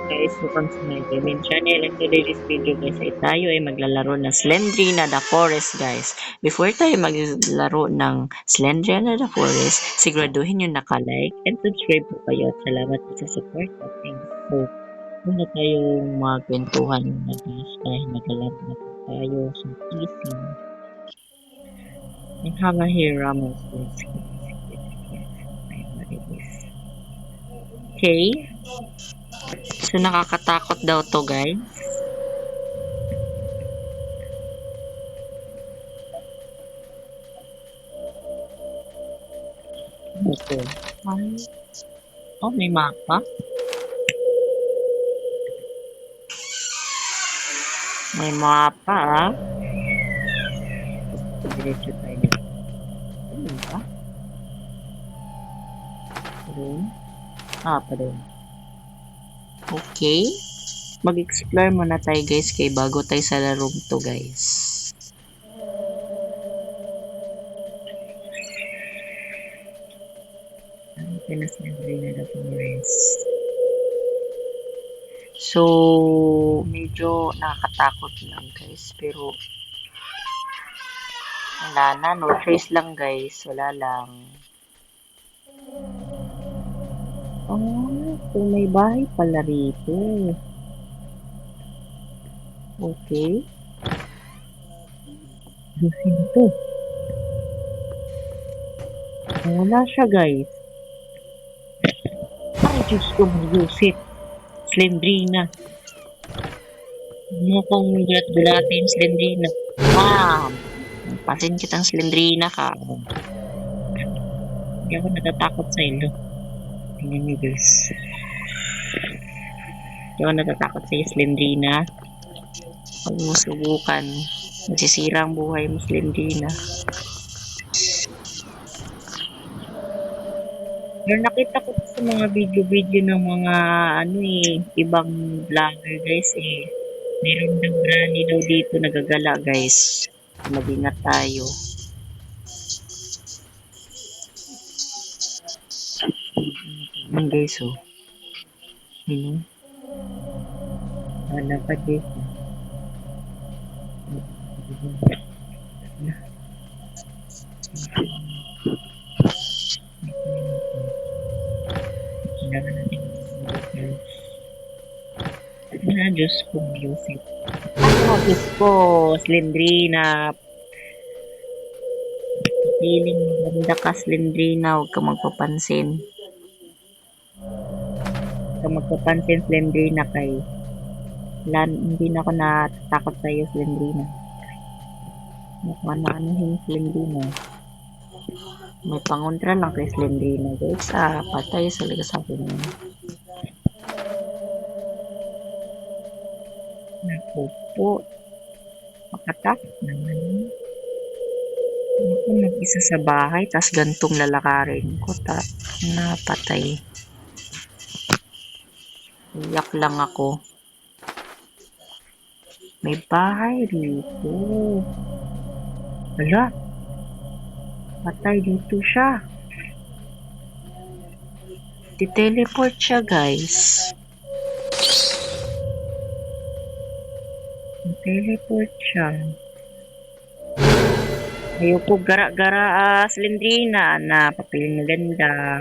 guys, welcome to my gaming channel, and today's video guys ay tayo ay maglalaro ng Slendrina The Forest guys. Before tayo maglaro ng Slendrina The Forest, siguraduhin nyo naka-like and subscribe po kayo at salamat po sa support natin. So, muna tayong magkwentuhan na guys dahil maglalaro na po tayo sa PC. And hanga here Ramos guys. Okay. So, nakakatakot daw to guys. Okay. Oh, may mapa. May mapa ah. Diretso tayo dito. Ano ba? Doon? Ah, pa doon. Okay. Mag-explore muna tayo guys kay bago tayo sa larong to guys. Pinas na rin na forest. So, medyo nakakatakot lang guys. Pero, wala na. No choice lang guys. Wala lang. Oh, so may bahay pala rito. Okay. Yusin to. Wala siya guys. Ay, Diyos ko, mag-yusit. Slendrina. Mukhang gulat-gulatin Slendrina. Bam! Pasin kitang Slendrina ka. Hindi ako natatakot sa ilo. Tingnan niyo guys. Hindi ako natatakot sa Slendrina. Huwag mo subukan. Masisira ang buhay mo Slendrina. Pero nakita ko sa mga video-video ng mga ibang vlogger guys meron daw granny daw dito nagagala guys. Mag-ingat tayo. Guys oh. Wala pa dito. Diyos ko, music. Diyos ko, Slendrina. Feeling maganda ka, Slendrina. Huwag ka magpapansin. Huwag ka magpapansin, Slendrina, kay hindi na ako natatakot sa iyo, Slendrina. Ano Slendrina. May pangontra lang kay Slendrina, guys. Patay sa akin yun. Naku po. Makatakot naman. Ako nag-isa sa bahay, tas gantong lalakarin ko. Napatay. Iyak lang ako. May bahay dito. Hala. Patay dito siya. Di-teleport siya, guys. Di-teleport siya. Ayoko gara-gara Slendrina na papel maganda.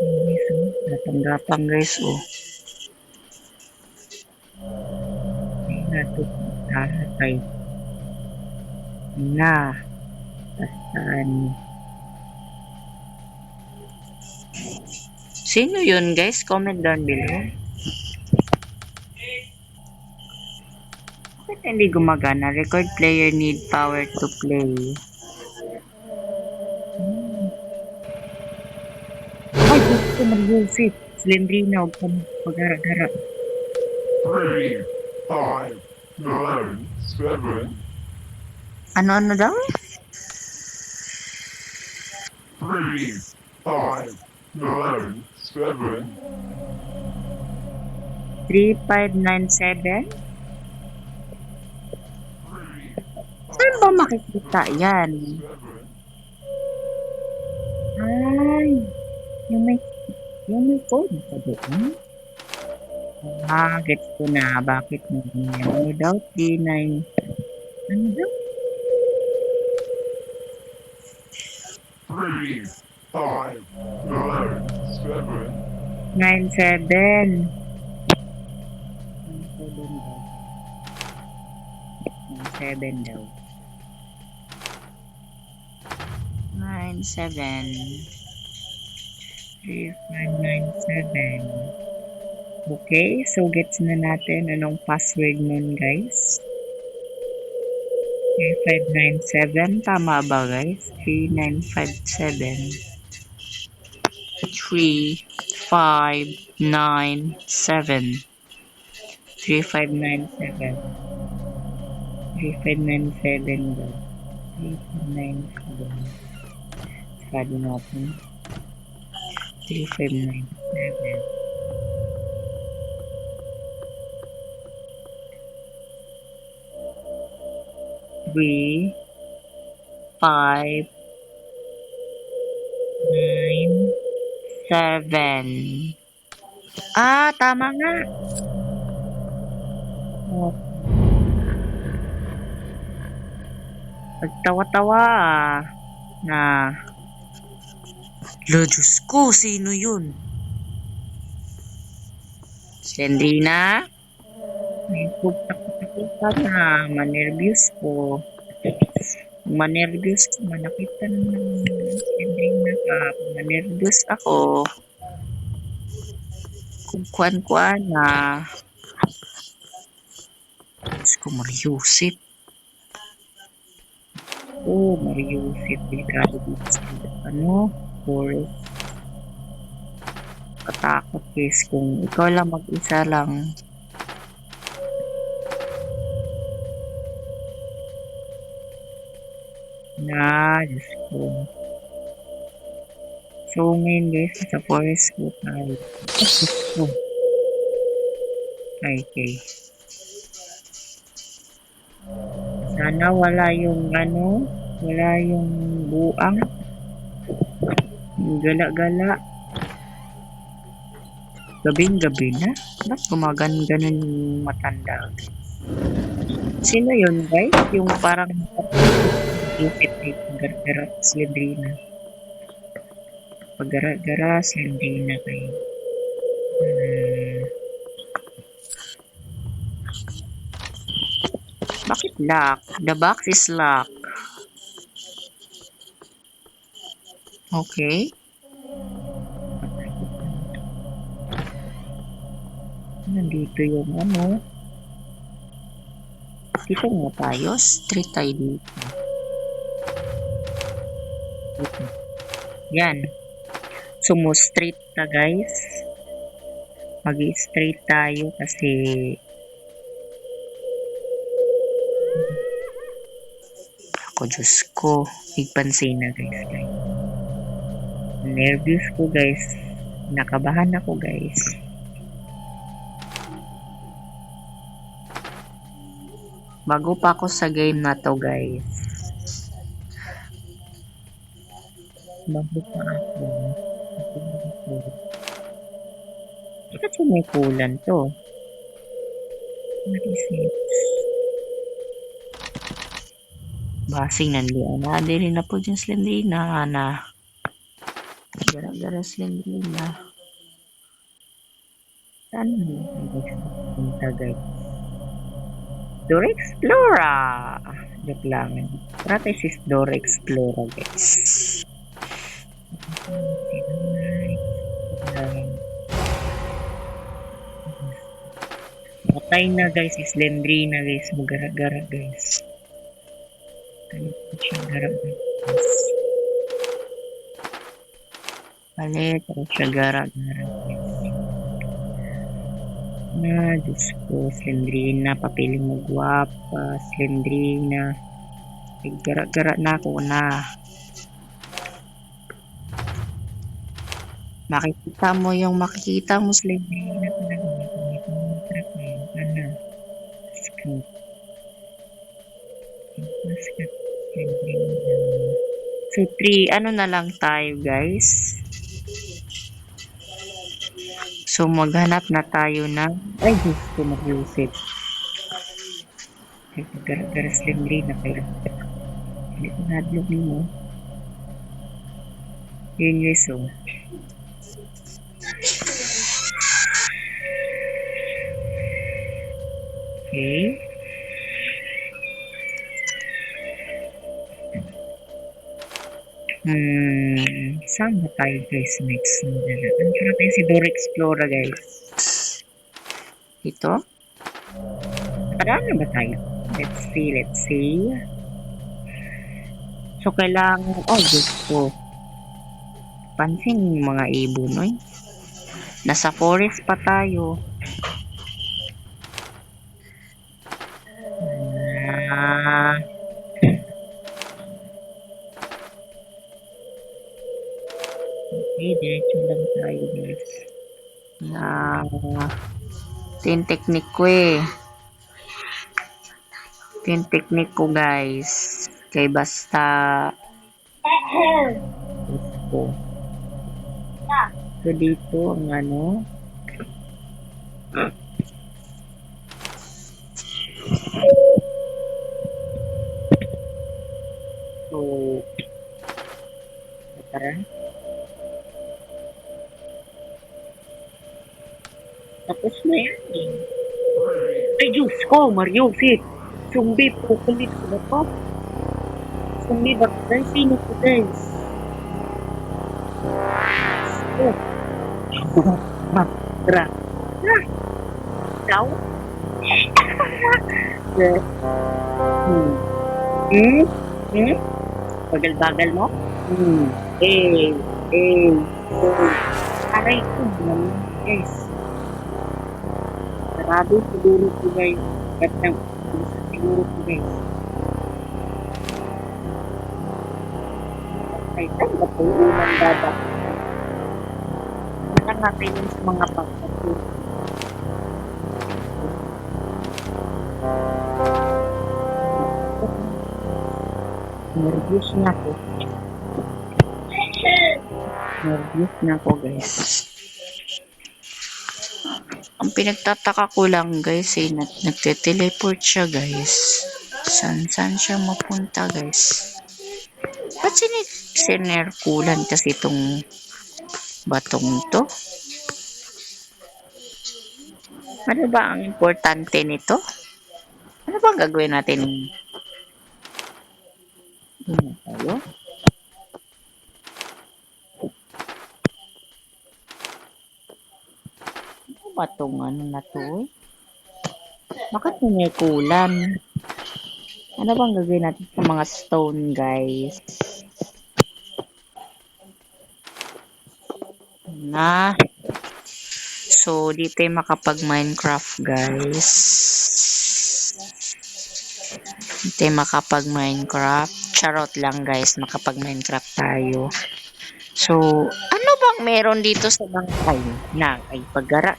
Guys, gapang-gapang guys, oh. Ay, natutay. Na. Pastaan. Sino yun guys? Comment down below. Bakit hindi gumagana? Record player need power to play. Ay, gusto mag-visit. Slendrina, huwag ka mag-gara-gara. 3, 5, 9, 7. Ano daw? 3, 5, 9, 7. 3597? Saan ba makikita yan? Ay, yung may code pa doon. Gets ko na bakit mo ganyan. Without D9, ano daw? 3, 5, 9, 7, 9-7. 9-7 daw. 9-7. 3-5-9-7. Okay, so gets na natin anong password nun, guys. 3597, tama ba guys? 3957. 3597. 3597. 3597 daw. 3597. Sabi natin. 3597. 3, 5, 9, 7. Tama nga. Oh, pagtawa-tawa na. Lo, Diyos ko, sino yun? Slendrina? May pagtakita na. Manervyos ko. Manervyos ko. Manakita naman. Slendrina ka. Manervyos ako. Kung kuan-kuan na. Diyos ko, Mariusip. Mariusip. Delikado dito sa ano? Forest. Katakot case kung ikaw lang mag-isa lang. Diyos ko. So, ngayon guys, sa forest po tayo. Diyos ko. Okay. Sana wala yung wala yung buang. Yung gala-gala. Gabing-gabi na. Ba't gumagan-ganon yung matanda? Sino yun guys? Yung parang isip ni Pagara Slendrina. Pagara Slendrina kayo. Bakit lock? The box is locked. Okay. Nandito yung dito nga tayo. Street tayo dito. Yan. Sumo-straight ta guys. Mag-straight tayo kasi ako, Diyos ko. Igpansin na guys. Nervous ko guys. Nakabahan ako guys. Bago pa ako sa game na to guys. Bago pa ako. Bakit sumikulan to? What is it? Basing nandiyan na. Dili na po dyan Slendrina na. Gara-gara Slendrina. Saan mo punta guys? Dora Explora! Joke lang. Practice is Dora Explora guys. Patay na guys, is Slendrina guys. Magara-gara guys. Kalit siya gara-gara guys. Kalit siya gara-gara guys. Diyos ko, Slendrina, papili mo guwapa, Slendrina. Gara-gara na ako na. Makikita mo, Slendrina. So, 3, na lang tayo, guys? So, maghanap na tayo ng... Ay, Diyos ko, mag-Yusip. Ay, gar Slimly na kayo. Hindi ko nadlog mo. Yun guys, oh. Okay. Saan ba tayo guys next? Ano pa natin si Dora Explorer guys? Ito? Paraan na ba tayo? Let's see. So, kailangan, oh, Diyos ko. Pansin yung mga ibon, oy. Nasa forest pa tayo. Ah, okay, diretso lang tayo guys. Ito yung technique ko eh. Ito yung technique ko guys. Kay basta ito. So dito ang ano. So tara. Tapos na yan eh. Ay Diyos ko, Mario, sit. Zombie, pukulit ko na to. Zombie, bakit guys? Sino ko guys? Oh. Tara. Ikaw? Bagal-bagal mo? Aray ko naman, guys. Sarado siguro ko guys. Ba't nang siguro ko guys. Ay, saan ba po unang dadak? Saan natin yung sa mga pagkakas? Nervous na ako. Nervous na ako guys. Ang pinagtataka ko lang guys eh, nagte-teleport siya guys. Saan siya mapunta guys? Ba't sinerkulan kasi itong batong to? Ano ba ang importante nito? Ano ba gagawin natin? Ano tayo? Ano ba itong ano na to eh? Bakit sinerkulan? Ano bang gagawin natin sa mga stone guys? So, dito ay makapag-Minecraft, guys. Dito ay makapag-Minecraft. Charot lang, guys. Makapag-Minecraft tayo. So, ano bang meron dito sa bangkay? Ay paggara.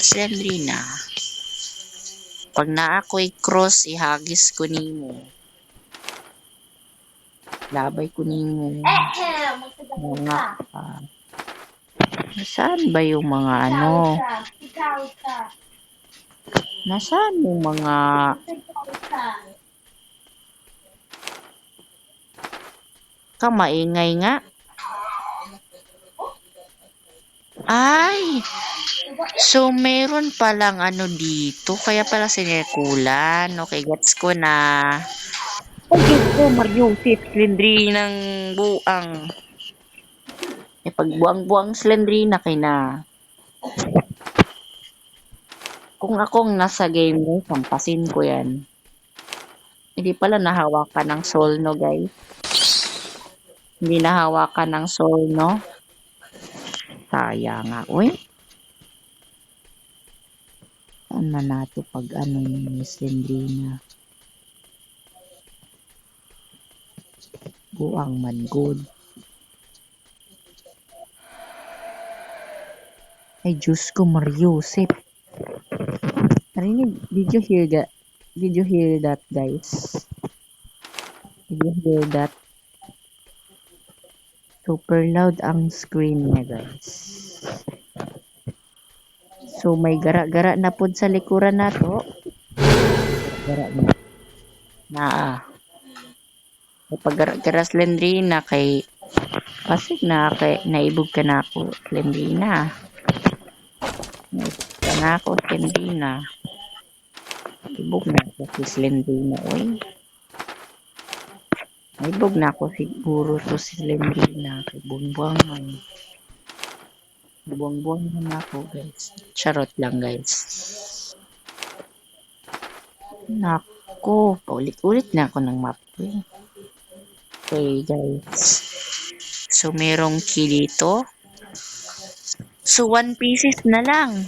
Slendrina. Pag na ako'y cross, ihagis ko nimo. Labay ko nimo. Mga nasaan ba yung mga ano? Nasaan yung mga kamaingay nga? Ay! So, meron palang ano dito. Kaya pala sinerkulan. Okay, gets ko na. Ay, Diyos ko, Mario, Slendrina ng buang. Pag buang-buang Slendrina kay na. Kung akong nasa game mo, sampasin ko yan. Hindi pala nahawakan ng soul, no, guys? Hindi nahawakan ng soul, no? Sayang nga, uy. Saan na nato pag ano yung Slendrina? Buang man good. Ay, Diyos ko, Mario, sip. Narinig, did you hear that? Did you hear that, guys? Did you hear that? Super loud ang screen niya, guys. So, may gara-gara na pod sa likuran nato. Gara na. Naa. May paggara-gara Slendrina kay pasig na kay naibog ka na ako Slendrina. Naibog ka na ako Slendrina. Ibog na ako si Slendrina, oy. Naibog na ako siguro to si Slendrina kay buwang-buwang. Buwang-buwang na ako, guys. Charot lang, guys. Nako, paulit-ulit na ako ng map. Okay, guys. So, merong key dito. So, 1 pieces na lang.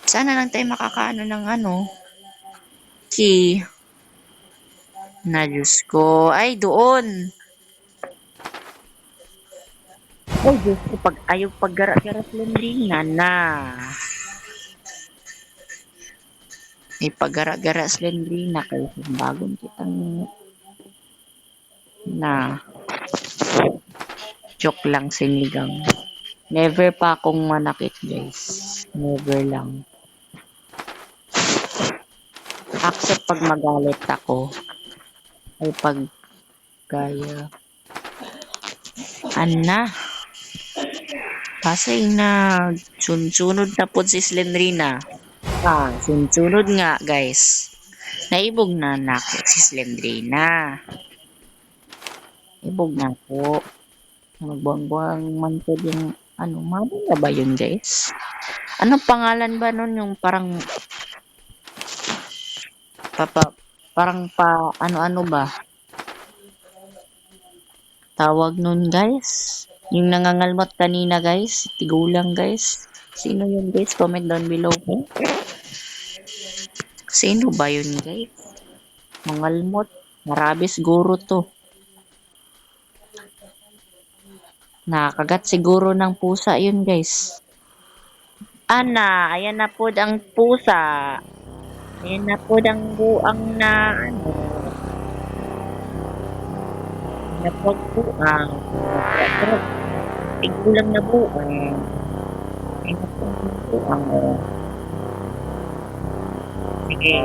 Sana lang tayo makakaano ng key. Na, Diyos ko. Ay, doon. Ay, Diyos ko. Ayaw paggara-gara Slendrina na. May paggara-gara Slendrina kayo. Bagong kitang na. Joke lang, sinigang. Never pa akong manakit, guys. Never lang. Except pag magalit ako. Ay pag kaya. Ana. Kasi sunod na po si Slendrina. Sunod nga, guys. Naibog na ako si Slendrina. Ibog na ako. Magbuang-buang man po yung mabog na ba yun, guys? Anong pangalan ba nun yung parang parang ano ba? Tawag nun, guys. Yung nangangalmot kanina, guys. Tigulang, guys. Sino yun, guys? Comment down below po. Sino ba yun, guys? Mangalmot. Marabis siguro to. Nakakagat siguro ng pusa yun, guys. Ana, ayan na po ang pusa. Ayan na po ang buang na napagbuang. Tigulang na buang. Ayan na po ang buang. Sige.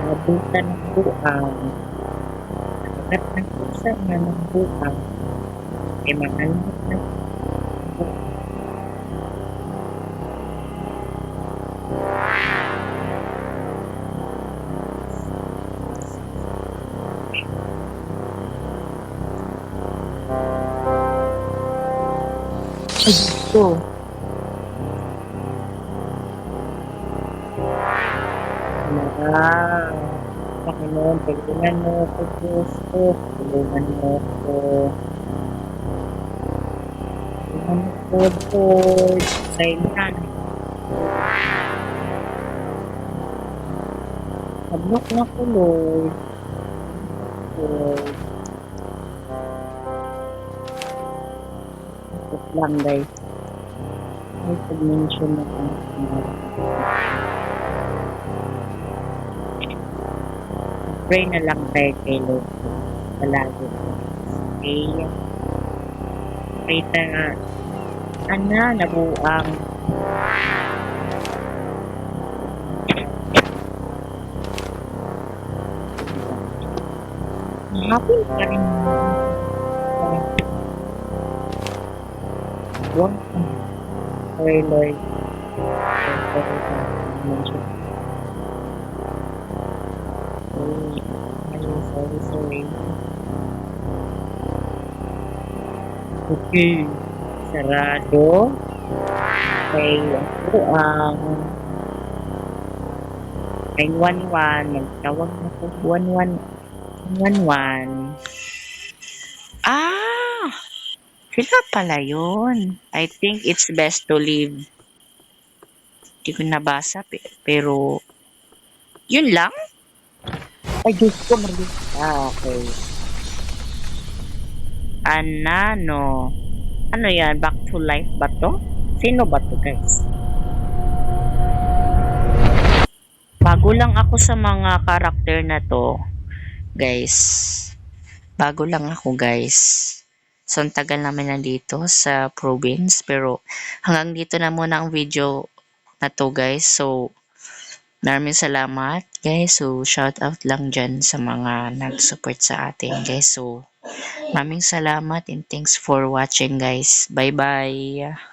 Nabutan ng buang. Nakagat ng pusa na ng buang. Ay mangalmot na buang. Ay, ito. Panginoon, tulungan mo ako, Diyos ko. Tulungan mo ako. Tulungan mo ako, Lord. Kailan? Hablok na ko, Lord. Lord. Ito lang, guys. May pag-mention na kang pray na lang tayo kay Lord. Palagi. Okay. Pray na nabuang. Hapon pa rin. Buang. Sorry, Lord. Sorry. Okay. Sarado. Okay. Ako ang 911. Nagtawag na po. 11. Sila pala yun. I think it's best to leave. Hindi ko nabasa. Pero, yun lang? Ay, Diyos ko, okay. Anano. Ano yan? Back to life ba to? Sino ba to, guys? bago lang ako sa mga karakter na to, guys. Bago lang ako, guys. So, ang tagal namin nandito sa province. Pero, hanggang dito na muna ang video na to, guys. So, maraming salamat, guys. So, shout out lang dyan sa mga nag-support sa atin, guys. So, maraming salamat and thanks for watching, guys. Bye-bye.